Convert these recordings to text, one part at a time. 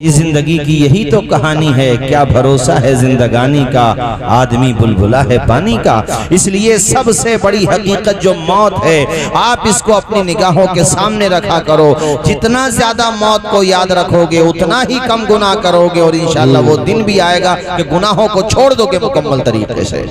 یہ زندگی کی یہی تو کہانی ہے، کیا بھروسہ ہے زندگانی کا، آدمی بلبلا ہے پانی کا۔ اس لیے سب سے بڑی حقیقت جو موت ہے، آپ اس کو اپنی نگاہوں کے سامنے رکھا کرو۔ جتنا زیادہ موت کو یاد رکھو گے اتنا ہی کم گناہ کرو گے، اور انشاءاللہ وہ دن بھی آئے گا کہ گناہوں کو چھوڑ دو گے مکمل طریقے سے۔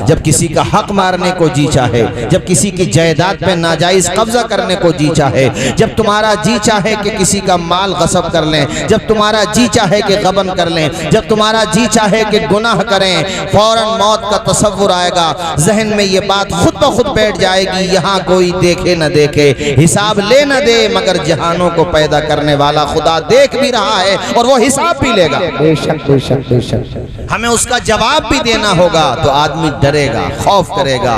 جب کسی کا حق مارنے کو جی چاہے، جب کسی کی جائیداد پہ ناجائز قبضہ کرنے کو جی چاہے، جب تمہارا جی چاہے کہ کسی کا مال غصب کر لیں، جب تمہارا جی چاہے کہ غبن کر لیں، جب تمہارا جی چاہے کہ گناہ کریں، فوراً موت کا تصور آئے گا۔ ذہن میں یہ بات خود بخود بیٹھ جائے گی، یہاں کوئی دیکھے نہ دیکھے، حساب لے نہ دے، مگر جہانوں کو پیدا کرنے والا خدا دیکھ بھی رہا ہے اور وہ حساب بھی لے گا۔ بے شک بے شک بے شک، ہمیں اس کا جواب بھی دینا ہوگا، تو آدمی ڈرے گا، خوف کرے گا۔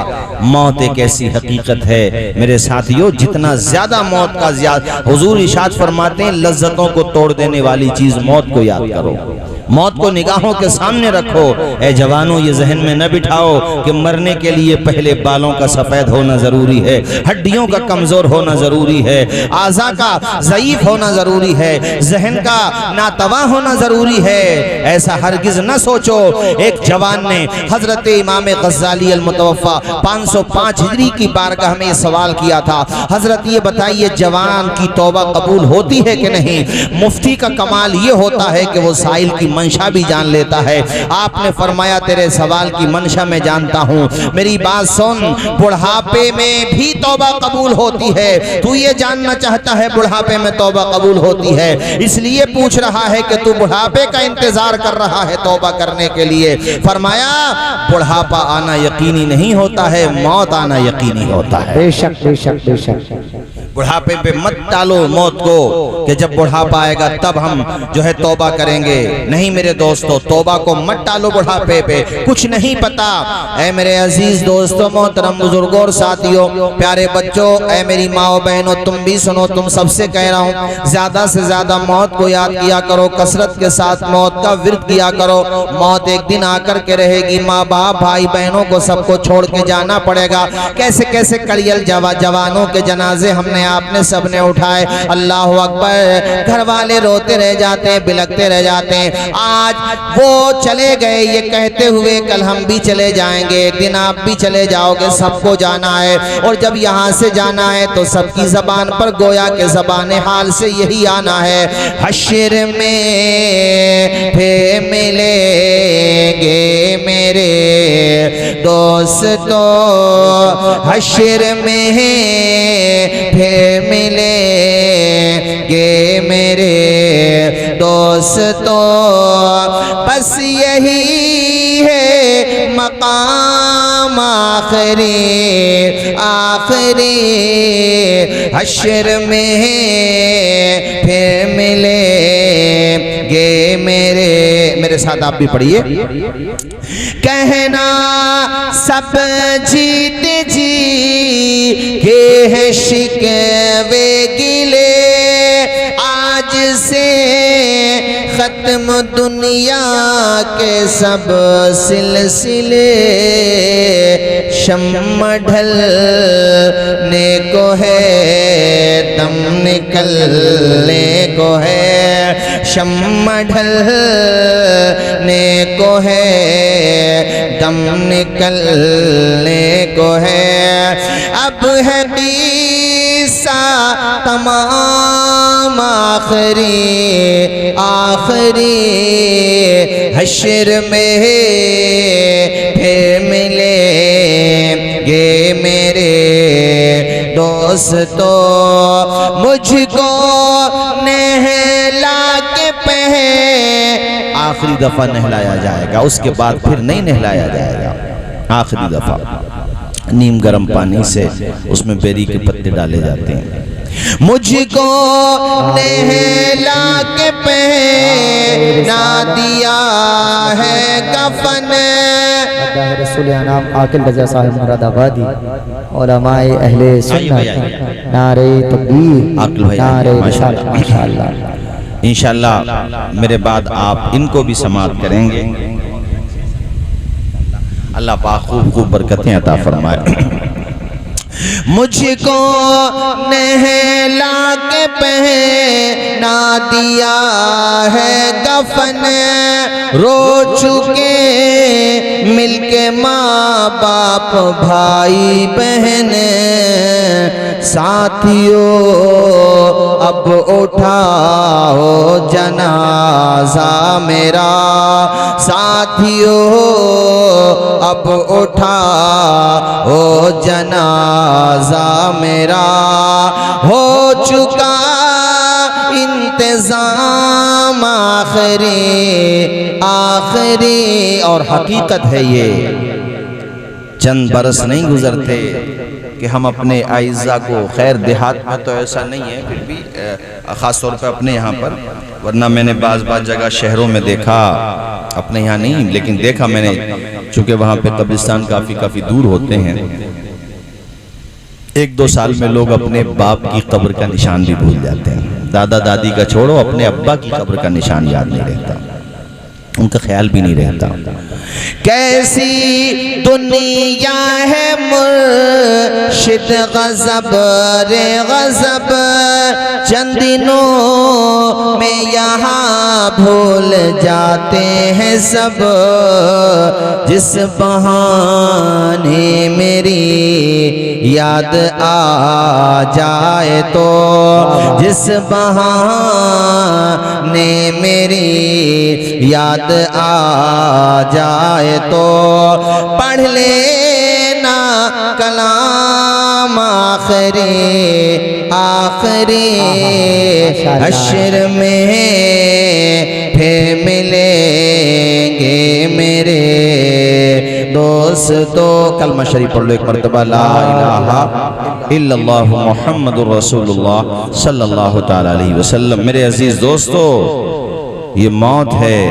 موت ایک ایسی حقیقت ہے میرے ساتھیو، جتنا زیادہ موت کا زیادہ، حضور ارشاد فرماتے ہیں لذتوں کو توڑ دینے والی چیز موت کو یاد کرو، موت کو نگاہوں کے سامنے رکھو۔ اے جوانوں، یہ ذہن میں نہ بٹھاؤ کہ مرنے کے لیے پہلے بالوں کا سفید ہونا ضروری ہے، ہڈیوں کا کمزور ہونا ضروری ہے، اعضاء کا ضعیف ہونا ضروری ہے، ذہن کا ناتواں ہونا ضروری ہے۔ ایسا ہرگز نہ سوچو۔ ایک جوان نے حضرت امام غزالی المتوفا 505 ہجری کی بارگاہ میں یہ سوال کیا تھا، حضرت یہ بتائیے جوان کی توبہ قبول ہوتی ہے کہ نہیں؟ مفتی کا کمال یہ ہوتا ہے کہ وہ سائل کی منشا بھی جان لیتا ہے۔ آپ نے فرمایا تیرے سوال کی منشا میں جانتا ہوں، میری بات سن، بڑھاپے میں بھی توبہ قبول ہوتی ہے۔ تو یہ جاننا چاہتا ہے بڑھاپے میں توبہ قبول ہوتی ہے، اس لیے پوچھ رہا ہے کہ تو بڑھاپے کا انتظار کر رہا ہے توبہ کرنے کے لیے۔ فرمایا بڑھاپا آنا یقینی نہیں ہوتا ہے، موت آنا یقینی ہوتا ہے۔ بے شک بے شک بے شک، بڑھاپے پہ مت ٹالو موت کو کہ جب بڑھاپا آئے گا تب ہم جو ہے توبہ کریں گے۔ نہیں میرے دوستو، توبہ کو مت ٹالو بڑھاپے پہ، کچھ نہیں پتا۔ اے میرے عزیز دوستو، محترم بزرگوں اور ساتھیوں، پیارے بچوں، اے میری ماں و بہنوں، تم بھی سنو، تم سب سے کہہ رہا ہوں، زیادہ سے زیادہ موت کو یاد کیا کرو، کثرت کے ساتھ موت کا ورد کیا کرو۔ موت ایک دن آ کر کے رہے گی، ماں باپ بھائی بہنوں کو سب کو چھوڑ کے جانا پڑے گا۔ کیسے کیسے کڑیل جوانوں کے جنازے ہم نے آپ نے سب نے اٹھائے، اللہ اکبر، گھر والے روتے رہ جاتے ہیں، بلکتے رہ جاتے ہیں۔ آج وہ چلے گئے یہ کہتے ہوئے کل ہم بھی چلے جائیں گے، ایک دن آپ بھی چلے جاؤ گے، سب کو جانا ہے، اور جب یہاں سے جانا ہے تو سب کی زبان پر گویا کہ زبان حال سے یہی آنا ہے، حشر میں پھر ملیں گے میرے دوستو، حشر میں پھر ملیں گے میرے دوستو، بس یہی ہے مقام آخری، حشر میں پھر ملیں گے میرے ساتھ آپ بھی پڑھیے۔ کہنا سب جیت جی کے ہے شکوے گلے، آج سے ختم دنیا کے سب سلسلے، شمع ڈھلنے کو ہے دم نکلنے کو ہے، شمع ڈھلنے کو ہے دم نکلنے کو ہے، اب ہے قصہ تمام آخری، حشر میں پھر ملیں گے میرے دوستو، مجھ کو نہلا کے آخری دفعہ نہلایا جائے گا، اس کے بعد پھر نہیں نہلایا جائے گا۔ آخری دفعہ نیم گرم پانی سے اس میں بیری کے پتے ڈالے جاتے ہیں۔ مجھ کو نہلا کے پہنا دیا ہے کفن، رسول انعام عاقل رضا صاحب مراد آبادی، علماء اہل سنت، نعرہ تکبیر، نعرہ رسالت، ماشاءاللہ۔ انشاءاللہ میرے بعد آپ ان کو بھی سماعت کریں گے، اللہ پاک خوب خوب برکتیں عطا فرمائے۔ مجھ کو نہلا کے پہنا دیا ہے کفن، رو چکے مل کے ماں باپ بھائی بہن، ساتھیوں اب اٹھاؤ جنازہ میرا، ساتھیوں اب اٹھاؤ جنازہ میرا، ہو چکا انتظام آخری اور حقیقت ہے یہ، چند برس نہیں گزرتے کہ ہم اپنے اعزاء کو، خیر دیہات میں تو ایسا نہیں ہے پھر بھی خاص طور پہ اپنے یہاں پر، ورنہ میں نے بعض جگہ شہروں میں دیکھا، اپنے یہاں نہیں لیکن دیکھا میں نے، چونکہ وہاں پہ قبرستان کافی دور ہوتے ہیں، 1-2 سال میں لوگ اپنے باپ کی قبر کا نشان بھی بھول جاتے ہیں، دادا دادی کا چھوڑو اپنے ابا کی قبر کا نشان یاد نہیں رہتا، ان کا خیال بھی نہیں رہتا۔ کیسی دنیا ہے مرشد غضب رے غضب، چند دنوں میں یہاں بھول جاتے ہیں سب، جس بہانے میری یاد آ جائے تو، جس بہانے میری یاد آ جائے تو، پڑھ لینا کلام آخری حشر میں پھر ملیں گے میرے دوستو۔ کلمہ شریف پڑھ لو ایک مرتبہ، لا الہ الا اللہ محمد رسول اللہ صلی اللہ تعالی علیہ وسلم۔ میرے عزیز دوستو، یہ موت ہے،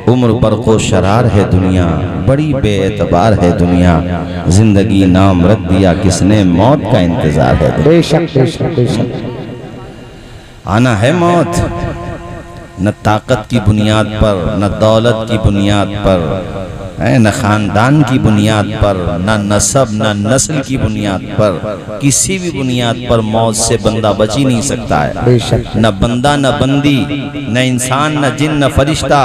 عمر برق و شرار ہے دنیا، بڑی بے اعتبار ہے دنیا، زندگی نام رکھ دیا کس نے، موت کا انتظار ہے دنیا۔ بے شک بے شک بے شک، آنا ہے موت، نہ طاقت کی بنیاد پر، نہ دولت کی بنیاد پر، نہ خاندان کی بنیاد پر، نہ نسب نہ نسل کی بنیاد پر، کسی بھی بنیاد پر موت سے بندہ بچ ہی نہیں سکتا ہے، بے شک، نہ بندہ نہ بندی، نہ انسان نہ جن نہ فرشتہ،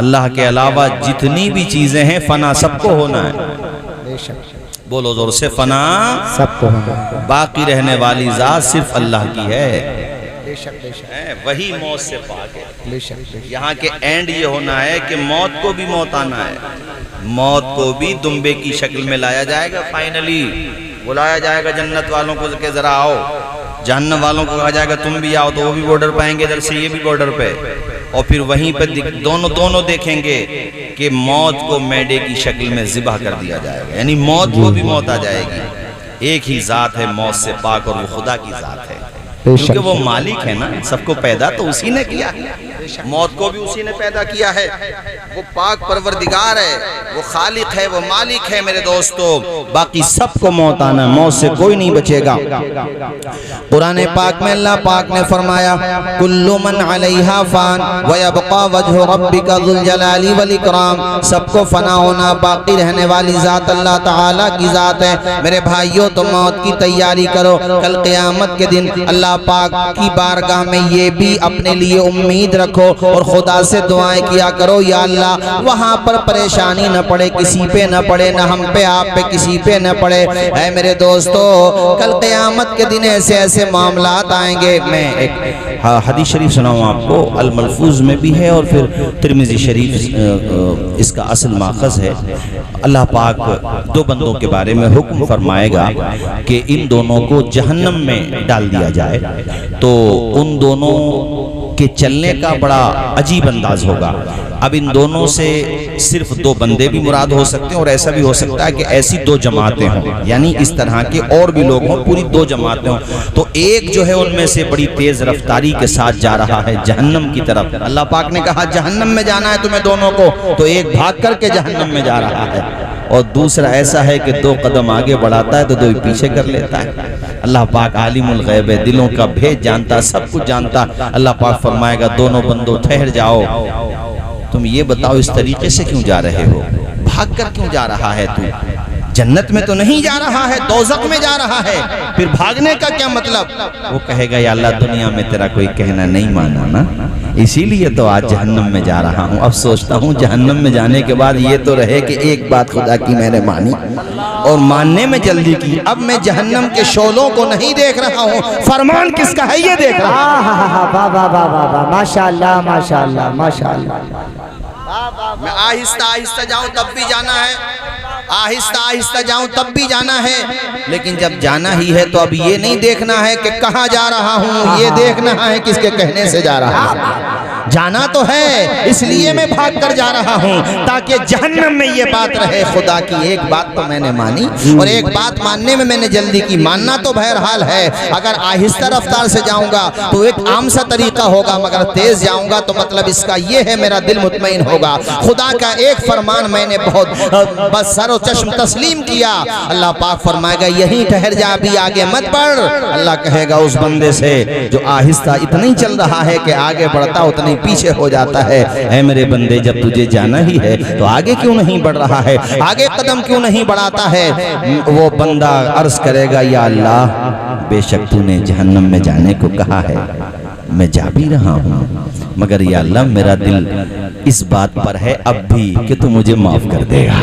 اللہ کے علاوہ جتنی بھی چیزیں ہیں فنا سب کو ہونا ہے۔ بے شک، بولو زور سے، فنا سب کو ہونا، باقی رہنے والی ذات صرف اللہ کی ہے، بے شک بے شک وہی موت سے پاک ہے۔ بے شک بے شک، یہاں کے اینڈ یہ ہونا ہے کہ موت کو بھی موت آنا ہے، موت کو بھی دمبے کی شکل میں لایا جائے گا، فائنلی بلایا جائے گا جنت والوں کو کہ ذرا آؤ، جہنم والوں کو کہا جائے گا تم بھی آؤ، تو وہ بھی بارڈر پائیں گے ادھر سے، یہ بھی بارڈر پہ، اور پھر وہیں پہ دونوں دیکھیں گے کہ موت کو میڈے کی شکل میں ذبح کر دیا جائے گا، یعنی موت کو بھی موت آ جائے گی۔ ایک ہی ذات ہے موت سے پاک اور وہ خدا کی ذات ہے، کیونکہ وہ مالک ہے نا، سب کو پیدا تو اسی نے کیا، موت کو بھی اسی نے پیدا کیا ہے، وہ پاک پروردگار ہے، وہ خالق ہے، وہ مالک ہے میرے دوستو، باقی سب کو موت آنا ہے، موت سے کوئی نہیں بچے گا۔ قرآن پاک میں اللہ پاک نے فرمایا کل من علیہا فان ویبقى وجہ ربک ذو الجلال والاکرام، سب کو فنا ہونا، باقی رہنے والی ذات اللہ تعالیٰ کی ذات ہے۔ میرے بھائیوں تو موت کی تیاری کرو، کل قیامت کے دن اللہ پاک کی بارگاہ میں یہ بھی اپنے لیے امید رکھو اور خدا سے دعائیں کیا کرو، یا اللہ وہاں پر پریشانی نہ پڑے، کسی پہ نہ پڑے، نہ ہم پہ آپ پہ کسی پہ نہ پڑے۔ اے میرے دوستو، کل قیامت کے دن ایسے معاملات آئیں گے۔ میں ایک حدیث شریف سناؤں آپ کو، الملفوظ میں بھی ہے اور پھر ترمذی شریف اس کا اصل ماخذ ہے۔ اللہ پاک 2 بندوں کے بارے میں حکم فرمائے گا کہ ان دونوں کو جہنم میں ڈال دیا جائے، تو ان دونوں کے چلنے کا بڑا عجیب انداز ہوگا۔ اب ان دونوں سے صرف 2 بندے بھی مراد ہو سکتے ہیں، اور ایسا بھی ہو سکتا ہے کہ ایسی 2 جماعتیں ہوں، یعنی اس طرح کے اور بھی لوگ ہوں، پوری 2 جماعتیں ہوں، تو ایک جو ہے ان میں سے بڑی تیز رفتاری کے ساتھ جا رہا ہے جہنم کی طرف۔ اللہ پاک نے کہا جہنم میں جانا ہے تمہیں دونوں کو، تو ایک بھاگ کر کے جہنم میں جا رہا ہے، اور دوسرا ایسا ہے کہ 2 قدم آگے بڑھاتا ہے تو 2 پیچھے کر لیتا ہے۔ اللہ پاک عالم الغیب ہے، دلوں کا بھید جانتا، سب کچھ جانتا۔ اللہ پاک فرمائے گا دونوں بندوں ٹھہر جاؤ، تم یہ بتاؤ اس طریقے سے کیوں جا رہے ہو، بھاگ کر کیوں جا رہا ہے تو؟ جنت میں تو نہیں جا رہا ہے، دوزخ میں جا رہا ہے، پھر بھاگنے کا کیا مطلب؟ وہ کہے گا یا اللہ دنیا میں تیرا کوئی کہنا نہیں مانا نا، اسی لیے تو آج جہنم میں جا رہا ہوں۔ اب سوچتا ہوں جہنم میں جانے کے بعد یہ تو رہے کہ ایک بات خدا کی میں نے مانی اور ماننے میں جلدی کی، اب میں جہنم کے شعلوں کو نہیں دیکھ رہا ہوں، فرمان کس کا ہے یہ دیکھ رہا ہوں۔ واہ واہ واہ واہ واہ، ماشاءاللہ ماشاءاللہ ماشاءاللہ۔ میں آہستہ آہستہ جاؤں تب بھی جانا ہے، آہستہ آہستہ جاؤں تب بھی جانا ہے، لیکن جب جانا ہی ہے تو اب یہ نہیں دیکھنا ہے کہ کہاں جا رہا ہوں، یہ دیکھنا ہے کس کے کہنے سے جا رہا ہوں۔ جانا تو ہے، اس لیے میں بھاگ کر جا رہا ہوں تاکہ جہنم میں یہ بات رہے خدا کی ایک بات تو میں نے مانی اور ایک بات ماننے میں نے جلدی کی۔ ماننا تو بہرحال ہے، اگر آہستہ رفتار سے جاؤں گا تو ایک عام سا طریقہ ہوگا، مگر تیز جاؤں گا تو مطلب اس کا یہ ہے میرا دل مطمئن ہوگا۔ خدا کا ایک فرمان میں نے بہت بس سر و چشم تسلیم کیا، اللہ پاک فرمائے گا یہیں ٹھہر جا، ابھی آگے مت بڑھ۔ اللہ کہے گا اس بندے سے جو آہستہ اتنا ہی چل رہا ہے کہ آگے بڑھتا اتنا پیچھے ہو جاتا ہے، اے میرے بندے جب تجھے جانا ہی ہے تو آگے کیوں نہیں بڑھ رہا ہے، آگے قدم کیوں نہیں بڑھاتا ہے؟ وہ بندہ عرض کرے گا یا اللہ بے شک تو نے جہنم میں جانے کو کہا ہے، میں جا بھی رہا ہوں، مگر یا اللہ میرا دل اس بات پر ہے اب بھی کہ تو مجھے معاف کر دے گا،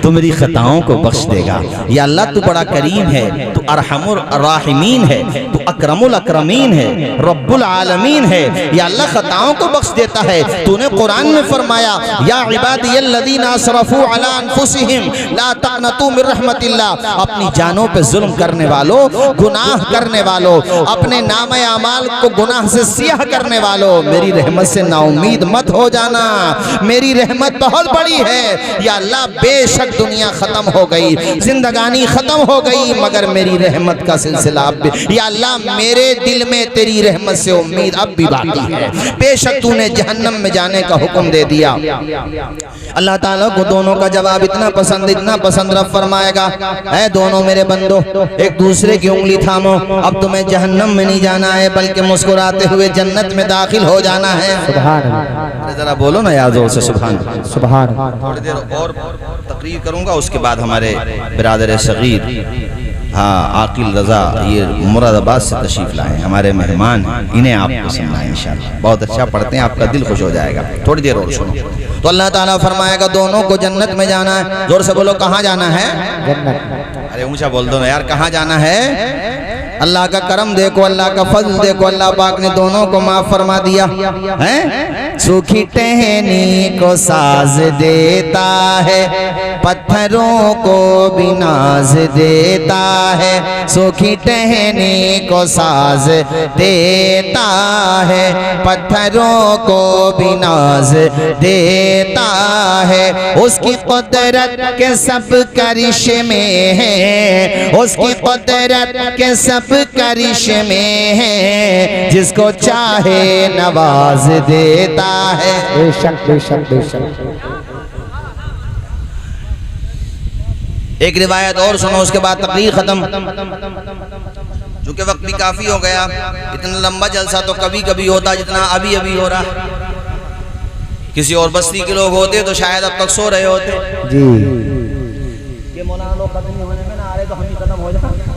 تو میری خطاؤں کو بخش دے گا۔ یا اللہ تو بڑا کریم ہے، تو ارحم الراحمین ہے، تو اکرم الاکرمین ہے، رب العالمین ہے، یا اللہ خطاؤں کو بخش دیتا ہے۔ تو نے قرآن میں فرمایا یا عبادی الذین اسرفوا علی انفسہم لا تقنطوا من رحمت اللہ، اپنی جانوں پہ ظلم کرنے والوں، گناہ کرنے والوں، اپنے نام اعمال کو گناہ سے سیاہ کرنے والوں، میری رحمت سے نا امید مت ہو جانا، میری رحمت بہت بڑی ہے۔ یا اللہ بے شک دنیا ختم ہو گئی، زندگانی ختم ہو گئی، مگر میری رحمت کا سلسلہ اب بھی، یا اللہ میرے دل میں تیری رحمت سے امید اب بھی باقی ہے، بے شک تو نے جہنم میں جانے کا حکم دے دیا۔ اللہ تعالیٰ کو دونوں کا جواب اتنا پسند رب فرمائے گا اے دونوں میرے بندو ایک دوسرے کی انگلی تھامو، اب تمہیں جہنم میں نہیں جانا ہے بلکہ مسکراتے ہوئے جنت میں داخل ہو جانا ہے۔ سبحان اللہ، ذرا بولو نا یاد زور سے سبحان اللہ۔ سبحان اللہ۔ تھوڑی دیر اور تقریر کروں گا، اس کے بعد ہمارے برادر صغیر عاقل رضا یہ مراد آباد سے تشریف لائے ہیں، ہمارے مہمان ہیں، انہیں آپ کو سنائیں انشاءاللہ، بہت اچھا پڑھتے ہیں، آپ کا دل خوش ہو جائے گا۔ تھوڑی دیر اور سنو تو اللہ تعالیٰ فرمائے گا دونوں کو جنت میں جانا ہے، زور سے بولو کہاں جانا ہے؟ جنت۔ ارے اونچا بول دو نا یار، کہاں جانا ہے؟ اللہ کا کرم دیکھو، اللہ کا فضل دیکھو، اللہ پاک نے دونوں کو معاف فرما دیا ہے۔ سوکھی ٹہنی کو ساز دیتا ہے، پتھروں کو بھی ناز دیتا ہے، سوکھی ٹہنی کو ساز دیتا ہے، پتھروں کو بھی ناز دیتا ہے، اس کی قدرت کے سب کرشمے ہیں، اس کی قدرت کے سب کرشمے ہیں، جس کو چاہے نواز دیتا ہے۔ بے شک بے شک بے شک۔ ایک روایت اور سنو اس کے بعد تقریر ختم، چونکہ وقت بھی کافی ہو گیا، اتنا لمبا جلسہ تو کبھی کبھی ہوتا جتنا ابھی ہو رہا، کسی اور بستی کے لوگ ہوتے تو شاید اب تک سو رہے ہوتے جی۔ کہ مولانا لوگ ختم نہیں ہونے میں نہ آ رہے تو ہم ہی ختم ہو جائیں،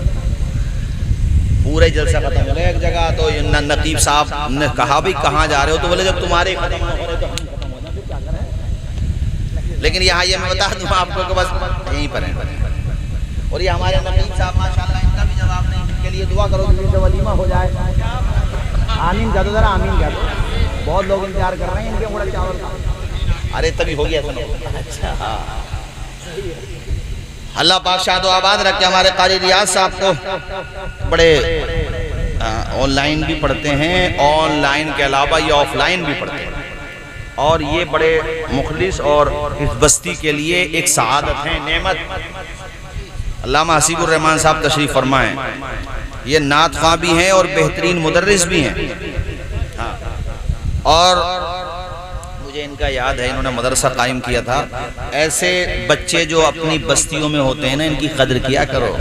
پورے جلسہ ختم ہو گیا ایک جگہ تو نقیب صاحب نے کہا بھی کہاں جا رہے ہو، تو بولے جب تمہارے ختم ہو رہے تو ہم ختم ہو جائیں، پھر کیا کریں؟ لیکن یہاں یہ میں بتا دوں آپ کو کہ بس یہیں پر ہیں، اور یہ ہمارے نقیب صاحب ماشاءاللہ ان کا بھی جواب نہیں، ان کے لیے دعا کرو کہ ولیمہ ہو جائے۔ آمین کہہ دو ذرا، آمین کہہ دو، بہت لوگ انتظار کر رہے ہیں ان کے موڑا چاول کا۔ ارے تبھی ہو گیا سنو۔ اچھا اللہ پاک شاد و آباد رکھے ہمارے قاری ریاض صاحب کو، بڑے آن لائن بھی پڑھتے ہیں، آن لائن کے علاوہ یہ آف لائن بھی پڑھتے ہیں، اور یہ بڑے مخلص اور اس بستی کے لیے ایک سعادت ہیں، نعمت۔ علامہ حسیب الرحمن صاحب تشریف فرمائیں، یہ نعت خواں بھی ہیں اور بہترین مدرس بھی ہیں، اور مجھے ان کا یاد ہے انہوں نے مدرسہ قائم کیا تھا۔ ایسے بچے جو اپنی بستیوں میں ہوتے ہیں نا، ان کی قدر کیا کرو،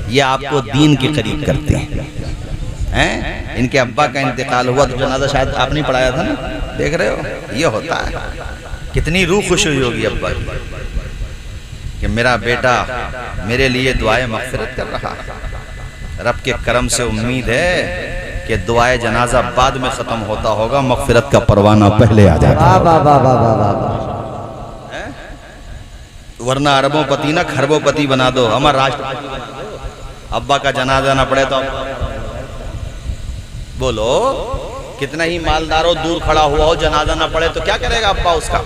یہ آپ کو دین کے قریب کرتے ہیں۔ ان کے ابا کا انتقال ہوا تو جنازہ شاید آپ نے پڑھایا تھا نا، دیکھ رہے ہو، یہ ہوتا ہے، کتنی روح خوش ہوئی ہوگی ابا کی۔ کہ میرا بیٹا میرے لیے دعائے مغفرت کر رہا ہے، رب کے کرم سے امید ہے کہ دعائے جنازہ بعد میں ختم ہوتا ہوگا، مغفرت کا پروانہ پہلے آ جاتا ہے۔ واہ واہ واہ واہ واہ واہ۔ ورنہ اربوں پتی نہ کھربوں پتی بنا دو، ہمارا راشٹرپتی بنا دو، ابا کا جنازہ نہ پڑے تو بولو کتنا ہی مالداروں دور کھڑا ہوا ہو، جنازہ نہ پڑے تو کیا کرے گا ابا اس کا،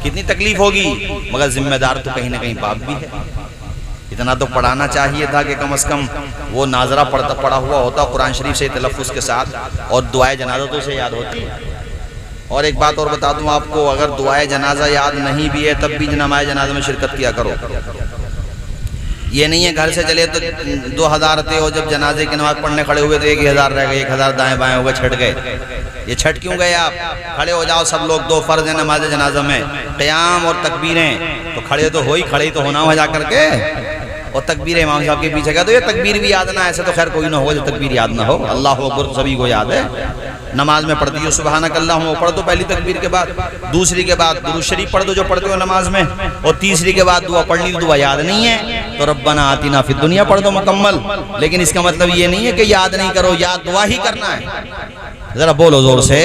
کتنی تکلیف ہوگی، مگر ذمہ دار تو کہیں نہ کہیں باپ بھی ہے۔ اتنا تو پڑھانا چاہیے تھا کہ کم از کم وہ ناظرہ پڑھا ہوا ہوتا قرآن شریف سے تلفظ کے ساتھ، اور دعائے جنازہ تو اسے یاد ہوتی۔ اور ایک بات اور بتا دوں آپ کو، اگر دعائے جنازہ یاد نہیں بھی ہے تب بھی نماز جنازہ میں شرکت کیا کرو۔ یہ نہیں ہے گھر سے چلے تو 2000 تھے اور جب جنازے کی نماز پڑھنے کھڑے ہوئے تو 1000 رہ گئے، 1000 دائیں بائیں ہو گئے، چھٹ گئے۔ یہ چھٹ کیوں گئے آپ؟ کھڑے ہو جاؤ سب لوگ، 2 فرض ہیں نماز جنازہ میں، قیام اور تکبیریں، تو کھڑے تو ہوئی، کھڑے تو ہونا ہو جا کر کے، اور تکبیر امام صاحب کے پیچھے گیا تو یہ تکبیر بھی یاد نہ، ایسے تو خیر کوئی نہ ہو جو تکبیر یاد نہ ہو، اللہ اکبر سبھی کو یاد ہے، نماز میں پڑھتی ہو سبحانک اللہم پڑھ دو پہلی تکبیر کے بعد، دوسری کے بعد درود شریف پڑھ دو جو پڑھتے ہو نماز میں، اور تیسری کے بعد دعا پڑھ لی، دعا یاد نہیں ہے تو ربنا آتنا فی الدنیا پڑھ دو مکمل۔ لیکن اس کا مطلب یہ نہیں ہے کہ یاد نہیں کرو، یاد دعا ہی کرنا ہے۔ ذرا بولو زور سے،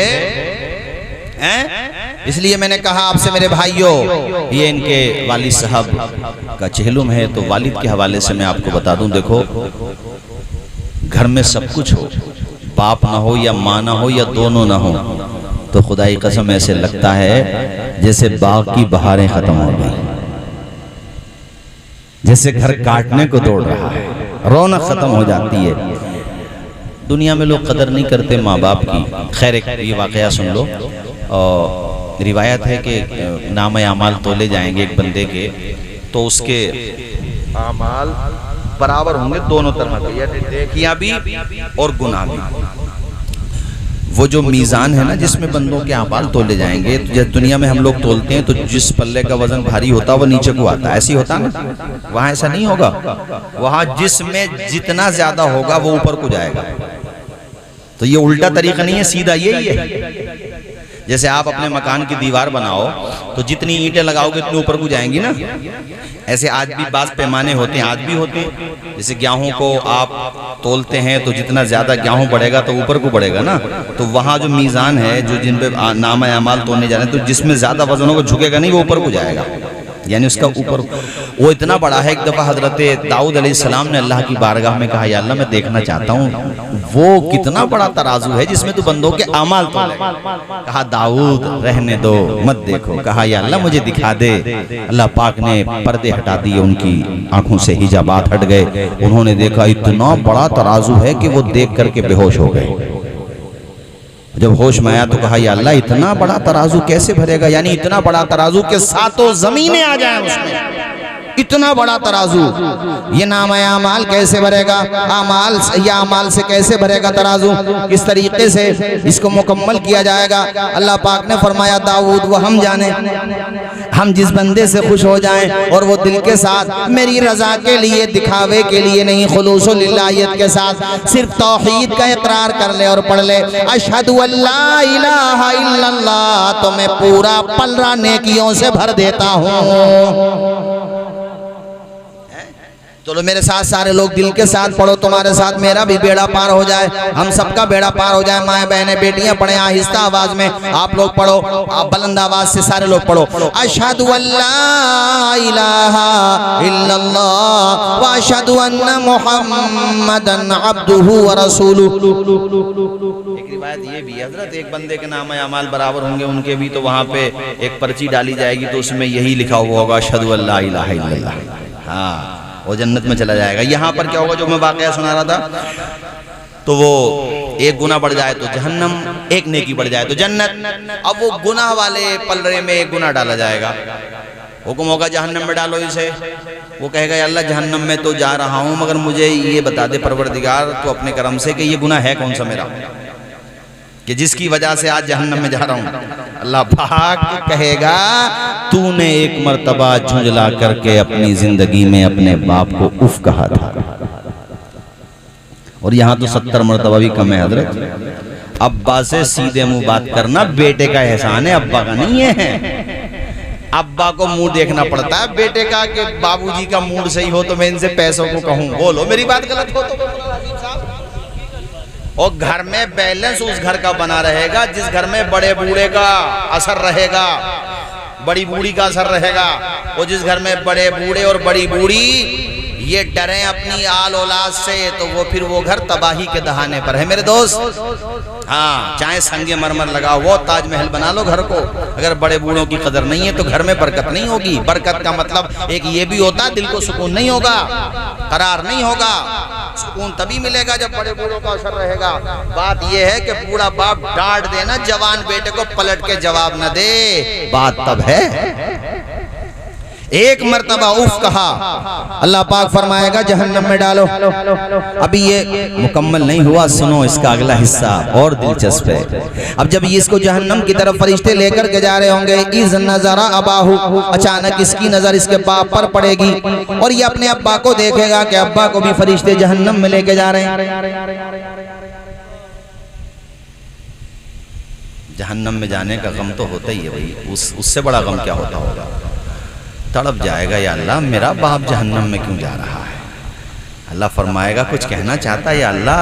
اس لیے میں نے کہا آپ سے میرے بھائیوں، یہ ان کے والد صاحب کا چہلم ہے، تو والد کے حوالے سے میں آپ کو بتا دوں، دیکھو گھر میں سب کچھ ہو، باپ نہ ہو یا ماں نہ ہو یا دونوں نہ ہو، تو خدائی قسم ایسے لگتا ہے جیسے باغ کی بہاریں ختم ہو گئی، جیسے گھر کاٹنے کو دوڑ رہا ہے، رونق ختم ہو جاتی ہے۔ دنیا میں لوگ قدر نہیں کرتے ماں باپ کی۔ خیر ایک یہ واقعہ سن لو، روایت ہے کہ نام اعمال تولے جائیں گے ایک بندے کے، تو اس کے اعمال برابر ہوں گے دونوں طرح کے، یعنی نیکیاں بھی اور گناہ بھی۔ وہ جو میزان ہے نا جس میں بندوں کے اعمال تولے جائیں گے، تو جب دنیا میں ہم لوگ تولتے ہیں تو جس پلے کا وزن بھاری ہوتا ہے وہ نیچے کو آتا ہے، ایسی ہوتا نا، وہاں ایسا نہیں ہوگا، وہاں جس میں جتنا زیادہ ہوگا وہ اوپر کو جائے گا۔ تو یہ الٹا طریقہ نہیں ہے، سیدھا یہی ہے۔ جیسے آپ اپنے مکان کی دیوار بناؤ تو جتنی اینٹیں لگاؤ گے اتنے اوپر کو جائیں گی نا، ایسے آج بھی بعض پیمانے ہوتے ہیں، آج بھی ہوتے ہیں۔ جیسے گیہوں کو آپ تولتے ہیں تو جتنا زیادہ گیہوں بڑھے گا تو اوپر کو بڑھے گا نا، تو وہاں جو میزان ہے جو جن پہ نام اعمال تولنے جا رہے ہیں، تو جس میں زیادہ وزن ہوگا جھکے گا نہیں، وہ اوپر کو جائے گا، یعنی اس کا اوپر وہ اتنا بڑا ہے۔ ایک دفعہ حضرت داؤد علیہ السلام نے اللہ کی بارگاہ میں کہا، یا اللہ میں دیکھنا چاہتا ہوں وہ کتنا بڑا ترازو ہے جس میں تو بندوں کے اعمال تولے۔ کہا داؤد رہنے دو مت دیکھو، کہا یا اللہ مجھے دکھا دے۔ اللہ پاک نے پردے ہٹا دیے، ان کی آنکھوں سے حجابات ہٹ گئے، انہوں نے دیکھا اتنا بڑا ترازو ہے کہ وہ دیکھ کر کے بے ہوش ہو گئے۔ جب ہوش میں آیا تو کہا یا اللہ اتنا بڑا ترازو کیسے بھرے گا، یعنی اتنا بڑا ترازو کہ 7 زمینیں آ جائیں اس میں، اتنا بڑا ترازو، یہ نام اعمال کیسے بھرے گا، اعمال سے کیسے بھرے گا ترازو، کس طریقے سے اس کو مکمل کیا جائے گا۔ اللہ پاک نے فرمایا داؤد وہ ہم جانے، ہم جس بندے سے خوش ہو جائیں اور وہ دل کے ساتھ میری رضا کے لیے، دکھاوے کے لیے نہیں، خلوص و للہیت کے ساتھ صرف توحید کا اقرار کر لے اور پڑھ لے اشہد ان لا الہ الا اللہ، تو میں پورا پلرا نیکیوں سے بھر دیتا ہوں۔ چلو میرے ساتھ سارے لوگ دل کے ساتھ پڑھو، تمہارے ساتھ میرا بھی بیڑا پار ہو جائے، ہم سب کا بیڑا پار ہو جائے۔ مائیں بہنیں بیٹیاں پڑھیں آہستہ آواز میں، آپ لوگ پڑھو، آپ بلند آواز سے سارے لوگ پڑھو، اشہد ان لا الہ الا اللہ واشہد ان محمدا عبدہ ورسولہ۔ ایک روایت یہ بھی ہے حضرت، ایک بندے کے نام اعمال برابر ہوں گے ان کے بھی، تو وہاں پہ ایک پرچی ڈالی جائے گی تو اس میں یہی لکھا ہوا ہوگا اشہد ان لا الہ الا اللہ، ہاں وہ جنت میں چلا جائے گا۔ یہاں پر کیا ہوگا جو میں واقعہ سنا رہا تھا، تو وہ ایک گناہ بڑھ جائے تو جہنم، ایک نیکی بڑھ جائے تو جنت۔ اب وہ گناہ والے پلڑے میں ایک گناہ ڈالا جائے گا، حکم ہوگا جہنم میں ڈالو اسے، وہ کہے گا یا اللہ جہنم میں تو جا رہا ہوں مگر مجھے یہ بتا دے پروردگار تو اپنے کرم سے کہ یہ گناہ ہے کون سا میرا کہ جس کی وجہ سے آج جہنم میں جا رہا ہوں۔ اللہ پاک کہے گا تو نے ایک مرتبہ جھنجلا کر کے اپنی زندگی میں اپنے باپ کو اف کہا تھا، اور یہاں تو 70 مرتبہ بھی کم ہے حضرت۔ ابا سے سیدھے منہ بات کرنا بیٹے کا احسان ہے، ابا کا نہیں ہے۔ ابا کو موڈ دیکھنا پڑتا ہے بیٹے کا کہ بابوجی کا موڈ صحیح ہو تو میں ان سے پیسوں کو کہوں بولو میری بات غلط ہو تو اور گھر میں بیلنس اس گھر کا بنا رہے گا جس گھر میں بڑے بوڑھے کا اثر رہے گا، بڑی بوڑھی کا اثر رہے گا، اور جس گھر میں بڑے بوڑھے اور بڑی بوڑھی یہ ڈریں اپنی آل اولاد سے تو وہ پھر وہ گھر تباہی کے دہانے پر ہے میرے دوست۔ ہاں چاہے سنگ مرمر لگا وہ تاج محل بنا لو گھر کو، اگر بڑے بوڑھوں کی قدر نہیں ہے تو گھر میں برکت نہیں ہوگی۔ برکت کا مطلب ایک یہ بھی ہوتا ہے دل کو سکون نہیں ہوگا، قرار نہیں ہوگا، سکون تبھی ملے گا جب بڑے بوڑھوں کا اثر رہے گا۔ بات یہ ہے کہ بوڑھا باپ ڈانٹ دے نا جوان بیٹے کو پلٹ کے جواب نہ دے، بات تب ہے۔ ایک مرتبہ اف کہا، اللہ پاک فرمائے گا جہنم میں ڈالو۔ ابھی یہ مکمل نہیں ہوا، سنو اس کا اگلا حصہ اور دلچسپ ہے۔ اب جب اس کو جہنم کی طرف فرشتے لے کر کے جا رہے ہوں گے، اذ نظر اباہو، اچانک اس کی نظر اس کے باپ پر پڑے گی اور یہ اپنے ابا کو دیکھے گا کہ ابا کو بھی فرشتے جہنم میں لے کے جا رہے ہیں۔ جہنم میں جانے کا غم تو ہوتا ہی ہے بھائی، اس سے بڑا غم کیا ہوتا ہوگا۔ تڑپ جائے گا یا اللہ میرا باپ جہنم میں کیوں جا رہا ہے۔ اللہ فرمائے گا کچھ کہنا چاہتا ہے یا اللہ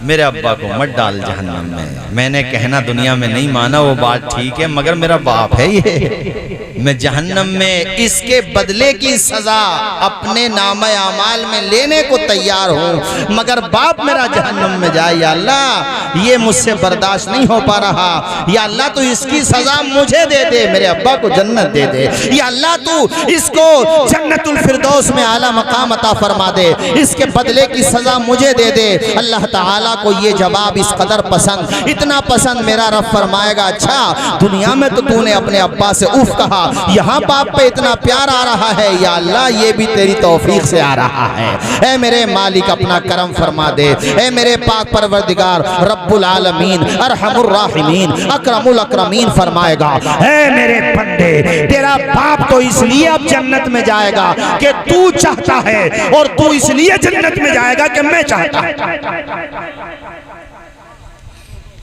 میرے ابا کو مت ڈال جہنم میں نے کہنا دنیا میں نہیں مانا وہ بات ٹھیک ہے مگر میرا باپ ہے یہ، میں جہنم میں اس کے بدلے کی سزا اپنے نامہ اعمال میں لینے کو تیار ہوں مگر باپ میرا جہنم میں جائے، یا اللہ یہ مجھ سے برداشت نہیں ہو پا رہا، یا اللہ تو اس کی سزا مجھے دے دے، میرے ابا کو جنت دے دے، یا اللہ تو اس کو جنت الفردوس میں اعلیٰ مقام عطا فرما دے، اس کے بدلے کی سزا مجھے دے دے۔ اللہ تعالیٰ کو یہ جواب اس قدر پسند، اتنا پسند، میرا رب فرمائے گا اچھا دنیا میں تو تو نے اپنے ابا سے اف کہا، یہاں باپ پہ اتنا پیار آ رہا ہے، یا اللہ یہ بھی تیری توفیق سے آ رہا ہے۔ اے میرے مالک اپنا کرم فرما دے، اے میرے پاک پروردگار رب العالمین ارحم الراحمین اکرم الاکرمین فرمائے گا اے میرے بندے تیرا باپ تو اس لیے اب جنت میں جائے گا کہ تو چاہتا ہے، اور تو اس لیے جنت میں جائے گا کہ میں چاہتا ہوں۔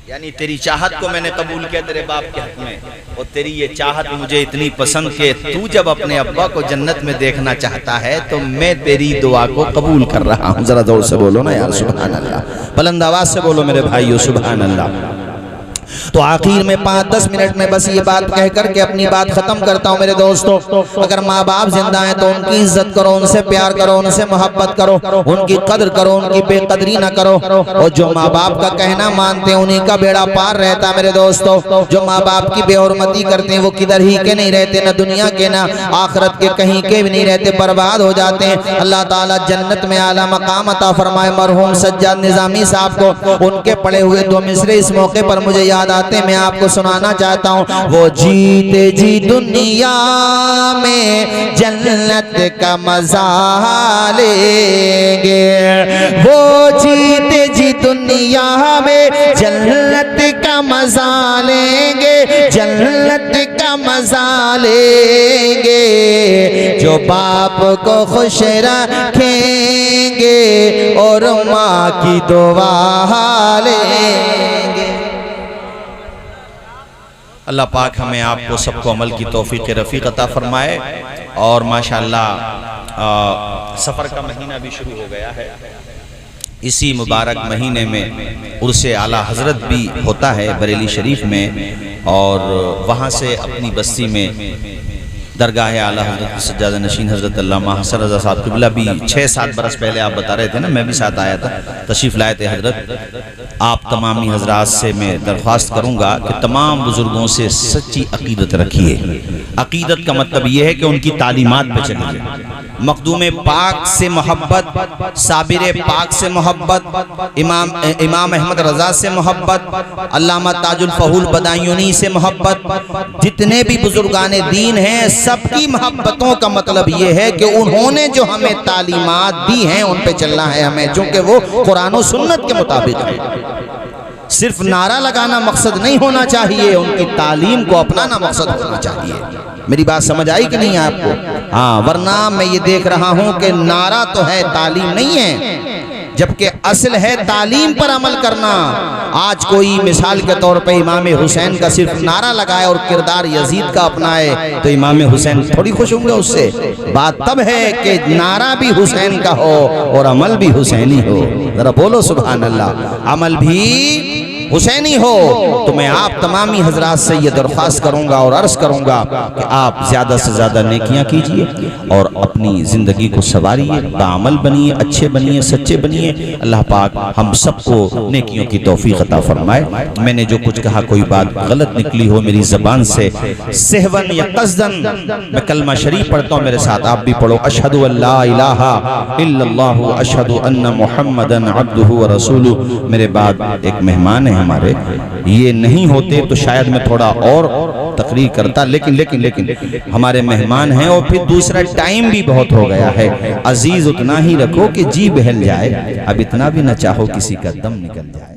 یعنی تیری چاہت کو میں نے قبول کیا تیرے باپ کے حق میں، اور تیری یہ چاہت مجھے اتنی پسند کہ تو جب اپنے ابا کو جنت میں دیکھنا چاہتا ہے تو میں تیری دعا کو قبول کر رہا ہوں۔ ذرا زور سے بولو نا یار سبحان اللہ، بلند آواز سے بولو میرے بھائیو سبحان اللہ۔ تو آخر میں 5-10 منٹ میں بس یہ بات کہہ کر کے اپنی بات ختم کرتا ہوں میرے دوستو، اگر ماں باپ زندہ ہیں تو ان کی عزت کرو، ان سے پیار کرو، ان سے محبت کرو، ان کی قدر کرو، ان کی بے قدری نہ کرو، اور جو ماں باپ کا کہنا مانتے ہیں انہی کا بیڑا پار رہتا میرے دوستو۔ جو ماں باپ کی بے حرمتی کرتے ہیں وہ کدھر ہی کے نہیں رہتے، نہ دنیا کے نہ آخرت کے کہیں کے بھی نہیں رہتے، برباد ہو جاتے ہیں۔ اللہ تعالیٰ جنت میں اعلیٰ مقام عطا فرمائے مرحوم سجاد نظامی صاحب کو، ان کے پڑھے ہوئے 2 مصرے اس موقع پر مجھے یاد آتے میں آپ کو سنانا چاہتا ہوں۔ وہ جیتے جی دنیا میں جنت کا مزہ لیں گے، وہ جیتے جی دنیا میں جنت کا مزہ لیں گے، جنت کا مزہ لیں گے، جو باپ کو خوش رکھیں گے اور ماں کی دعا لیں گے۔ اللہ پاک ہمیں آپ کو سب کو عمل کی توفیق رفیق عطا فرمائے، اور ماشاءاللہ سفر کا مہینہ بھی شروع ہو گیا ہے۔ اسی مبارک مہینے میں عرس اعلیٰ حضرت بھی ہوتا ہے بریلی شریف میں، اور وہاں سے اپنی بستی میں درگاہ اعلیٰ حضرت سجادہ نشین حضرت علامہ حسن رضا صاحب قبلہ بھی 6-7 برس پہلے آپ بتا رہے تھے نا، میں بھی ساتھ آیا تھا، تشریف لائے تھے حضرت۔ آپ تمامی حضرات سے میں درخواست کروں گا کہ تمام بزرگوں سے سچی عقیدت رکھیے۔ عقیدت کا مطلب یہ ہے کہ ان کی تعلیمات پہ چلیے، مخدوم پاک سے محبت، صابر پاک سے محبت، امام احمد رضا سے محبت، علامہ تاج الفہول بدایونی سے محبت، جتنے بھی بزرگان دین ہیں سب کی محبتوں کا مطلب یہ ہے کہ انہوں نے جو ہمیں تعلیمات دی ہیں ان پہ چلنا ہے ہمیں، چونکہ وہ قرآن و سنت کے مطابق ہے۔ صرف نعرہ لگانا مقصد نہیں ہونا چاہیے، ان کی تعلیم کو اپنانا مقصد ہونا چاہیے۔ میری بات سمجھ آئی کہ نہیں آپ کو؟ ہاں، ورنہ میں یہ دیکھ رہا ہوں کہ نعرہ تو ہے تعلیم نہیں ہے۔ جبکہ اصل ہے تعلیم پر عمل کرنا۔ آج کوئی مثال کے طور پہ امام حسین کا صرف نعرہ لگائے اور کردار یزید کا اپنائے تو امام حسین تھوڑی خوش ہوں گے اس سے۔ بات تب ہے کہ نعرہ بھی حسین کا ہو اور عمل بھی حسینی ہو۔ ذرا بولو سبحان اللہ، عمل بھی حسینی ہو۔ تو میں آپ تمامی حضرات سے یہ درخواست کروں گا اور عرض کروں گا کہ آپ زیادہ سے زیادہ نیکیاں کیجئے اور اپنی زندگی کو سنواریے، بعمل بنیے، اچھے بنیے، سچے بنیے۔ اللہ پاک ہم سب کو نیکیوں کی توفیق عطا فرمائے۔ میں نے جو کچھ کہا کوئی بات غلط نکلی ہو میری زبان سے سہون یا قصدن، میں کلمہ شریف پڑھتا ہوں، میرے ساتھ آپ بھی پڑھو۔ اشہد ان لا الہ الا اللہ اشہد ان محمدا عبدہ ورسولہ۔ میرے بعد ایک مہمان ہے ہمارے، یہ نہیں ہوتے تو شاید میں تھوڑا اور تقریر کرتا، لیکن ہمارے مہمان ہیں اور پھر دوسرا ٹائم بھی بہت ہو گیا ہے۔ عزیز اتنا ہی رکھو کہ جی بہل جائے، اب اتنا بھی نہ چاہو کسی کا دم نکل جائے۔